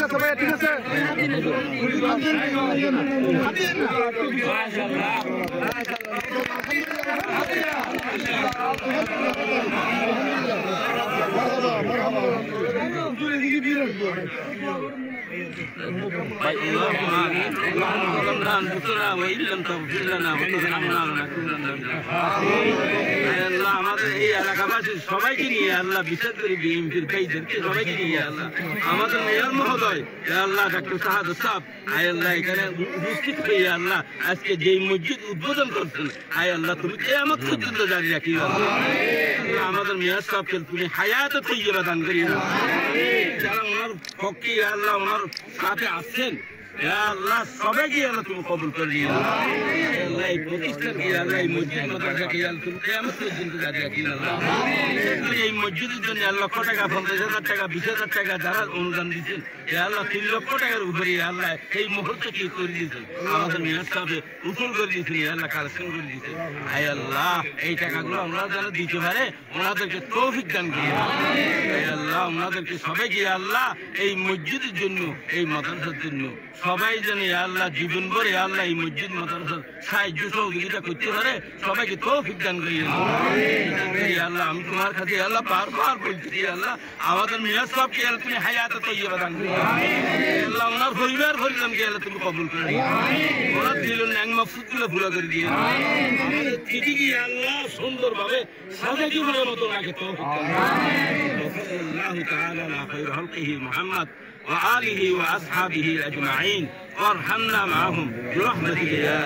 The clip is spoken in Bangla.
আছে ভাই, ঠিক আছে। আমাদের এই এলাকাবাসী সবাইকে নিয়ে আল্লাহ, বিশেষ করে বিএনপির ভাইদেরকে সবাইকে নিয়ে আল্লাহ, আমাদের মেয়র মহোদয় আল্লাহ ডক্টর শাহাদত সাহেব আয় আল্লাহ এখানে উপস্থিত হয়ে আল্লাহ আজকে যেই মসজিদ উদ্বোধন করছেন, আয় আল্লাহ তুমি কিয়ামত পর্যন্ত জারি রাখি। আমাদের মেয়র সাহেবকে তুমি হায়াতে তৈয়বা দান করি। যারা ওনার পক্ষে আল্লাহ ওনার সাথে আসছেন আল্লাহ সবাইকে আল্লাহ তুমি কবুল করে নিয়ে আল্লাহ এই প্রতিষ্ঠানকে আল্লাহ এই মসজিদ মাদ্রাসাকে আল্লাহ তুমি কিয়ামত পর্যন্ত জারি রাখি। এই মসজিদের জন্য 1 লক্ষ টাকা, 50,000 টাকা, 20,000 টাকা যারা অনুদান দিচ্ছেন আল্লাহ 3 লক্ষ টাকার উপরে আল্লাহ এই মুহূর্তে কি করে দিয়েছেন, আমাদের মেয়র সাহেব উসুল করে দিয়েছেন, আল্লাহ কালেকশন করে দিয়েছেন। আয় আল্লাহ এই টাকাগুলো ওনারা যেন দিতে পারে, ওনাদেরকে তৌফিক দান করি আল্লাহ। ওনাদেরকে সবাইকে আল্লাহ এই মসজিদের জন্য, এই মাদ্রাসার জন্য সবাই যেন আল্লাহ জীবন ভরে আল্লাহ এই মসজিদ মাদ্রাসার সাহায্য সহযোগিতা করতে পারে, সবাইকে তৌফিক দান করি আল্লাহ। আমি তোমার কাছে আল্লাহ বারবার বলতেছি আল্লাহ আমাদের মেয়র সাহেবকে আল্লাহ তুমি হায়াতে তৈয়বা দান করি আল্লাহ। ওনার পরিবারকে আল্লাহ তুমি কবুল করে দিও, ওনার দিল ন্যাং মাকসুদগুলো পুরো করে দিও। আমাদের চিঠিকে আল্লাহ সুন্দরভাবে সাজাকি করার মতো রাখে তৌফিক দান করি। আল্লাহু তাআলা আলা খায়রি খালকিহি মুহাম্মদ وآله وأصحابه أجمعين وارحمنا معهم برحمتك يا